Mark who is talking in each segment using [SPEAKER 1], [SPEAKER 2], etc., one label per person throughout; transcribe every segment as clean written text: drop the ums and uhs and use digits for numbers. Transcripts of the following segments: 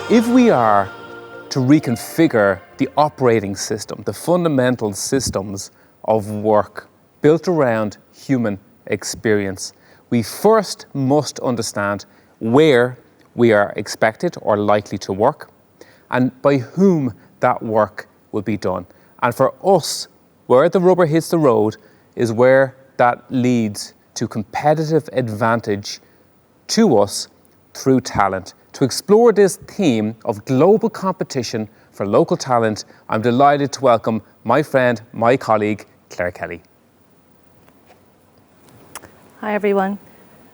[SPEAKER 1] If we are to reconfigure the operating system, the fundamental systems of work built around human experience, we first must understand where we are expected or likely to work and by whom that work will be done. And for us, where the rubber hits the road is where that leads to competitive advantage to us through talent. To explore this theme of global competition for local talent, I'm delighted to welcome my friend, my colleague, Claire Kelly.
[SPEAKER 2] Hi everyone.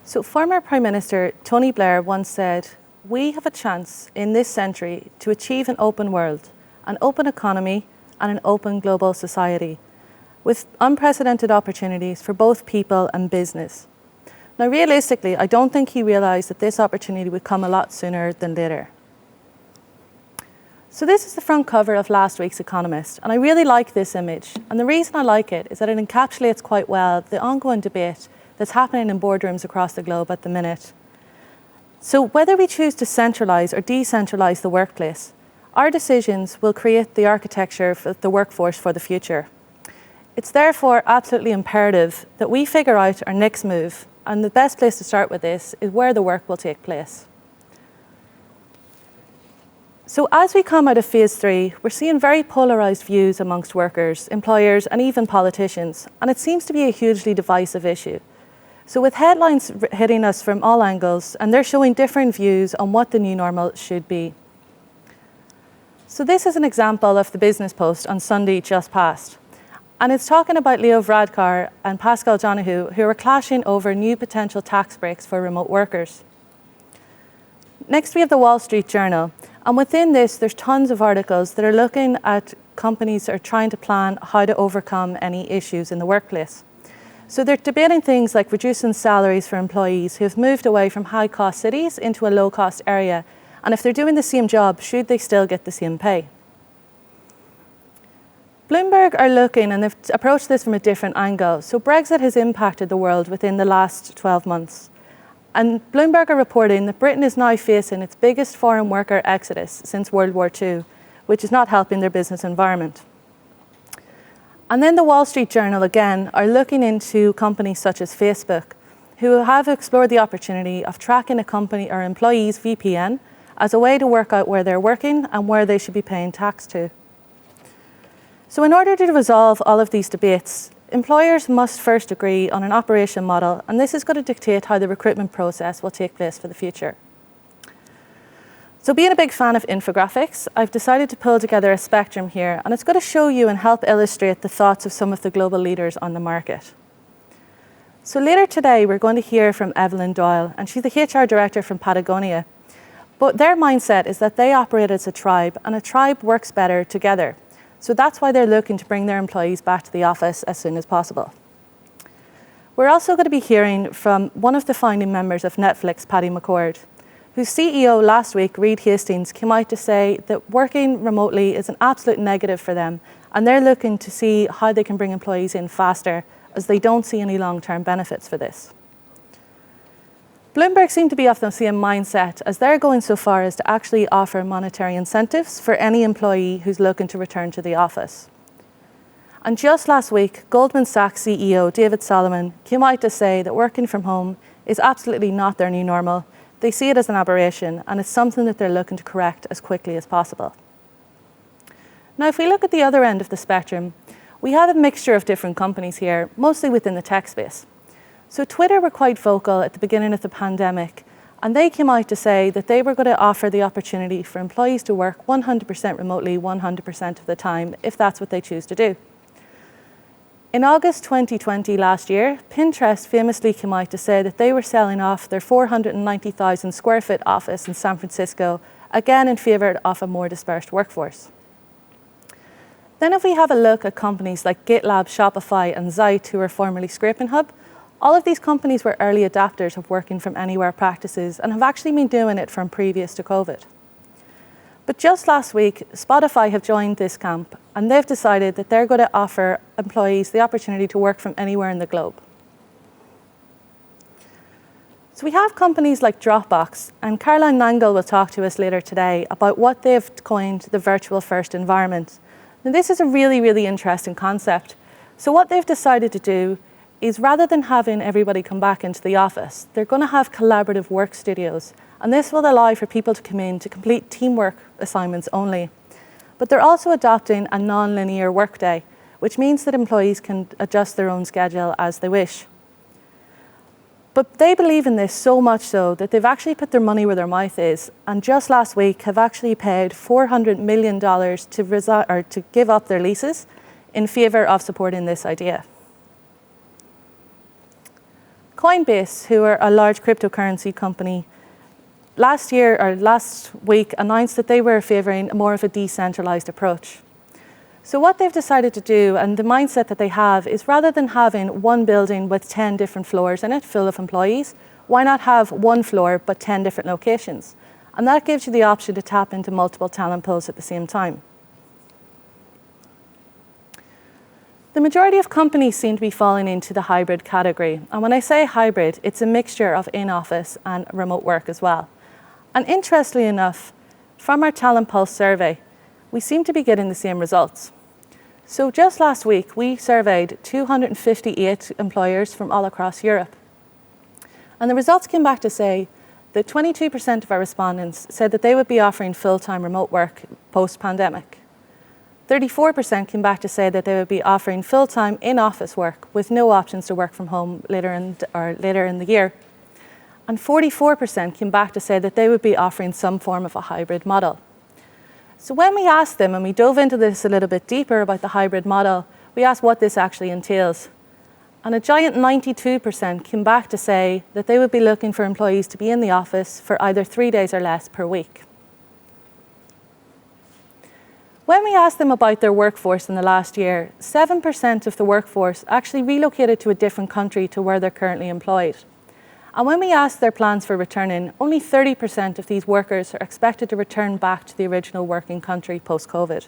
[SPEAKER 2] So former Prime Minister Tony Blair once said, "We have a chance in this century to achieve an open world, an open economy and an open global society with unprecedented opportunities for both people and business." Now realistically, I don't think he realised that this opportunity would come a lot sooner than later. So this is the front cover of last week's Economist, and I really like this image. And the reason I like it is that it encapsulates quite well the ongoing debate that's happening in boardrooms across the globe at the minute. So whether we choose to centralise or decentralise the workplace, our decisions will create the architecture for the workforce for the future. It's therefore absolutely imperative that we figure out our next move, and the best place to start with this is where the work will take place. So as we come out of phase 3, we're seeing very polarised views amongst workers, employers and even politicians, and it seems to be a hugely divisive issue. So with headlines hitting us from all angles, and they're showing different views on what the new normal should be. So this is an example of the Business Post on Sunday just past. And it's talking about Leo Varadkar and Pascal Donahue, who are clashing over new potential tax breaks for remote workers. Next, we have the Wall Street Journal. And within this, there's tons of articles that are looking at companies that are trying to plan how to overcome any issues in the workplace. So they're debating things like reducing salaries for employees who have moved away from high-cost cities into a low-cost area. And if they're doing the same job, should they still get the same pay? Bloomberg are looking, and they've approached this from a different angle. So Brexit has impacted the world within the last 12 months. And Bloomberg are reporting that Britain is now facing its biggest foreign worker exodus since World War II, which is not helping their business environment. And then the Wall Street Journal, again, are looking into companies such as Facebook, who have explored the opportunity of tracking a company or employees' VPN as a way to work out where they're working and where they should be paying tax to. So in order to resolve all of these debates, employers must first agree on an operation model, and this is going to dictate how the recruitment process will take place for the future. So being a big fan of infographics, I've decided to pull together a spectrum here, and it's going to show you and help illustrate the thoughts of some of the global leaders on the market. So later today, we're going to hear from Evelyn Doyle, and she's the HR director from Patagonia. But their mindset is that they operate as a tribe, and a tribe works better together. So that's why they're looking to bring their employees back to the office as soon as possible. We're also going to be hearing from one of the founding members of Netflix, Paddy McCord, whose CEO last week, Reed Hastings, came out to say that working remotely is an absolute negative for them, and they're looking to see how they can bring employees in faster, as they don't see any long-term benefits for this. Bloomberg seem to be of the same mindset, as they're going so far as to actually offer monetary incentives for any employee who's looking to return to the office. And just last week, Goldman Sachs CEO David Solomon came out to say that working from home is absolutely not their new normal. They see it as an aberration, and it's something that they're looking to correct as quickly as possible. Now, if we look at the other end of the spectrum, we have a mixture of different companies here, mostly within the tech space. So Twitter were quite vocal at the beginning of the pandemic, and they came out to say that they were going to offer the opportunity for employees to work 100% remotely 100% of the time, if that's what they choose to do. In August 2020 last year, Pinterest famously came out to say that they were selling off their 490,000 square foot office in San Francisco, again in favour of a more dispersed workforce. Then if we have a look at companies like GitLab, Shopify and Zeit, who were formerly Scraping Hub, all of these companies were early adapters of working from anywhere practices and have actually been doing it from previous to COVID. But just last week, Spotify have joined this camp, and they've decided that they're going to offer employees the opportunity to work from anywhere in the globe. So we have companies like Dropbox, and Caroline Nangle will talk to us later today about what they've coined the virtual first environment. Now this is a really, really interesting concept. So what they've decided to do is rather than having everybody come back into the office, they're going to have collaborative work studios. And this will allow for people to come in to complete teamwork assignments only. But they're also adopting a non-linear workday, which means that employees can adjust their own schedule as they wish. But they believe in this so much so that they've actually put their money where their mouth is, and just last week have actually paid $400 million to give up their leases in favour of supporting this idea. Coinbase, who are a large cryptocurrency company, last week announced that they were favouring more of a decentralised approach. So what they've decided to do, and the mindset that they have, is rather than having one building with 10 different floors in it full of employees, why not have one floor but 10 different locations? And that gives you the option to tap into multiple talent pools at the same time. The majority of companies seem to be falling into the hybrid category. And when I say hybrid, it's a mixture of in-office and remote work as well. And interestingly enough, from our Talent Pulse survey, we seem to be getting the same results. So just last week, we surveyed 258 employers from all across Europe. And the results came back to say that 22% of our respondents said that they would be offering full-time remote work post-pandemic. 34% came back to say that they would be offering full-time in-office work with no options to work from home later in the year. And 44% came back to say that they would be offering some form of a hybrid model. So when we asked them, and we dove into this a little bit deeper about the hybrid model, we asked what this actually entails. And a giant 92% came back to say that they would be looking for employees to be in the office for either 3 days or less per week. When we asked them about their workforce in the last year, 7% of the workforce actually relocated to a different country to where they're currently employed. And when we asked their plans for returning, only 30% of these workers are expected to return back to the original working country post-COVID.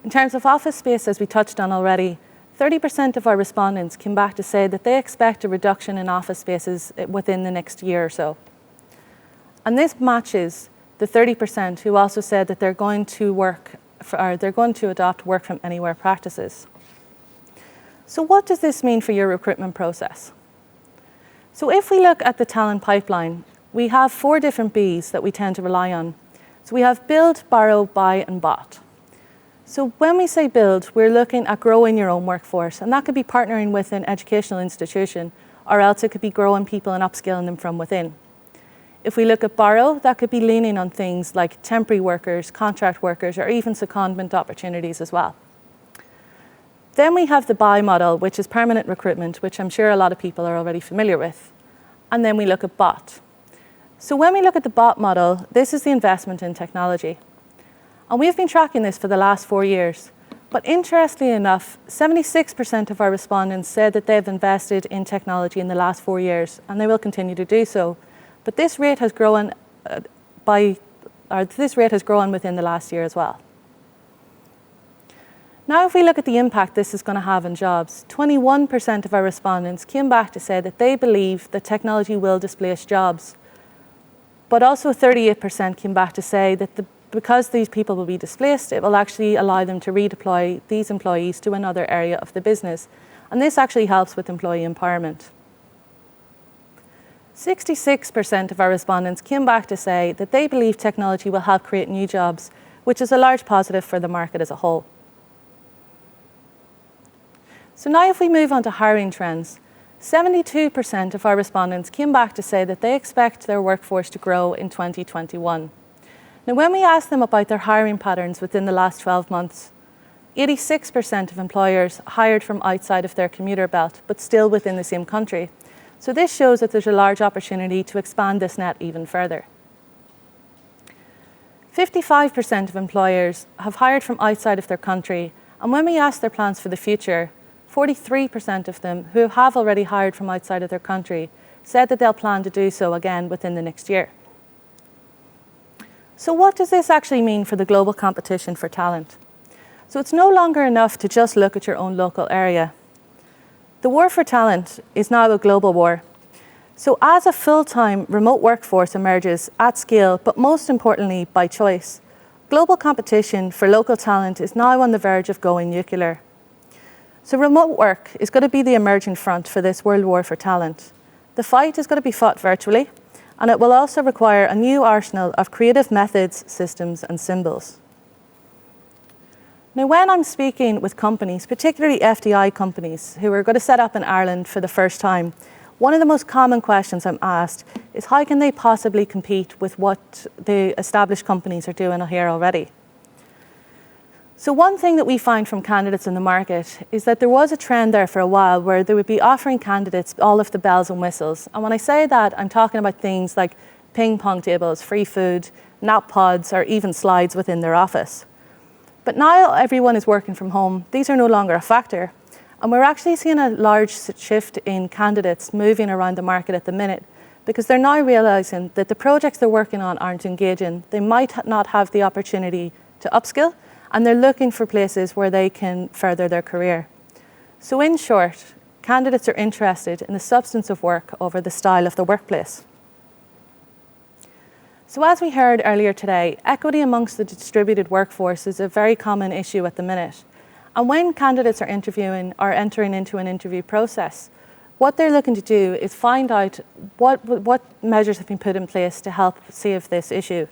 [SPEAKER 2] In terms of office space, as we touched on already, 30% of our respondents came back to say that they expect a reduction in office spaces within the next year or so. And this matches the 30% who also said that they're going to adopt work from anywhere practices. So what does this mean for your recruitment process? So if we look at the talent pipeline, we have 4 different Bs that we tend to rely on. So we have build, borrow, buy, and bot. So when we say build, we're looking at growing your own workforce, and that could be partnering with an educational institution, or else it could be growing people and upskilling them from within. If we look at borrow, that could be leaning on things like temporary workers, contract workers, or even secondment opportunities as well. Then we have the buy model, which is permanent recruitment, which I'm sure a lot of people are already familiar with. And then we look at bot. So when we look at the bot model, this is the investment in technology. And we've been tracking this for the last 4 years. But interestingly enough, 76% of our respondents said that they've invested in technology in the last 4 years, and they will continue to do so. But this rate has grown within the last year as well. Now, if we look at the impact this is going to have on jobs, 21% of our respondents came back to say that they believe that technology will displace jobs. But also 38% came back to say that because these people will be displaced, it will actually allow them to redeploy these employees to another area of the business. And this actually helps with employee empowerment. 66% of our respondents came back to say that they believe technology will help create new jobs, which is a large positive for the market as a whole. So now if we move on to hiring trends, 72% of our respondents came back to say that they expect their workforce to grow in 2021. Now when we asked them about their hiring patterns within the last 12 months, 86% of employers hired from outside of their commuter belt, but still within the same country. So this shows that there's a large opportunity to expand this net even further. 55% of employers have hired from outside of their country, and when we asked their plans for the future, 43% of them who have already hired from outside of their country said that they'll plan to do so again within the next year. So what does this actually mean for the global competition for talent? So it's no longer enough to just look at your own local area. The war for talent is now a global war. So as a full-time remote workforce emerges at scale, but most importantly by choice, global competition for local talent is now on the verge of going nuclear. So remote work is going to be the emerging front for this world war for talent. The fight is going to be fought virtually, and it will also require a new arsenal of creative methods, systems, and symbols. Now, when I'm speaking with companies, particularly FDI companies who are going to set up in Ireland for the first time, one of the most common questions I'm asked is how can they possibly compete with what the established companies are doing here already? So one thing that we find from candidates in the market is that there was a trend there for a while where they would be offering candidates all of the bells and whistles. And when I say that, I'm talking about things like ping pong tables, free food, nap pods, or even slides within their office. But now everyone is working from home. These are no longer a factor. And we're actually seeing a large shift in candidates moving around the market at the minute because they're now realising that the projects they're working on aren't engaging. They might not have the opportunity to upskill, and they're looking for places where they can further their career. So in short, candidates are interested in the substance of work over the style of the workplace. So as we heard earlier today, equity amongst the distributed workforce is a very common issue at the minute. And when candidates are interviewing or entering into an interview process, what they're looking to do is find out what measures have been put in place to help save this issue.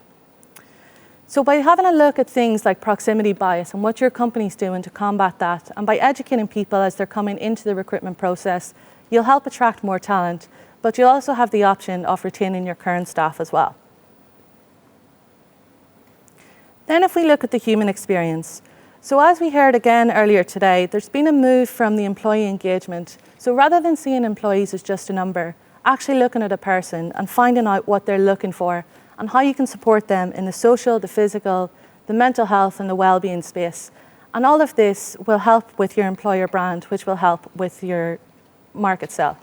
[SPEAKER 2] So by having a look at things like proximity bias and what your company's doing to combat that, and by educating people as they're coming into the recruitment process, you'll help attract more talent, but you'll also have the option of retaining your current staff as well. Then if we look at the human experience, so as we heard again earlier today, there's been a move from the employee engagement. So rather than seeing employees as just a number, actually looking at a person and finding out what they're looking for and how you can support them in the social, the physical, the mental health and the well-being space. And all of this will help with your employer brand, which will help with your market sell.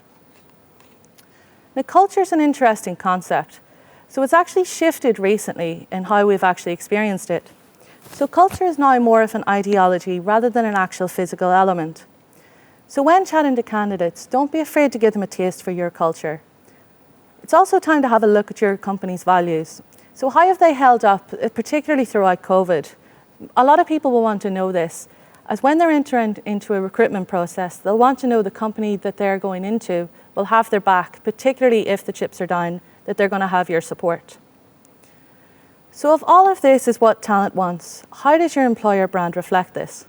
[SPEAKER 2] Now, culture is an interesting concept. So it's actually shifted recently in how we've actually experienced it. So culture is now more of an ideology rather than an actual physical element. So when chatting to candidates, don't be afraid to give them a taste for your culture. It's also time to have a look at your company's values. So how have they held up, particularly throughout COVID? A lot of people will want to know this, as when they're entering into a recruitment process, they'll want to know the company that they're going into will have their back, particularly if the chips are down, that they're going to have your support. So if all of this is what talent wants, how does your employer brand reflect this?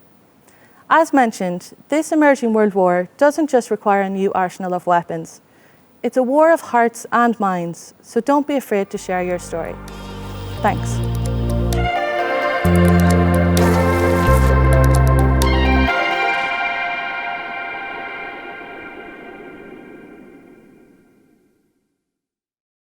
[SPEAKER 2] As mentioned, this emerging world war doesn't just require a new arsenal of weapons. It's a war of hearts and minds, so don't be afraid to share your story. Thanks.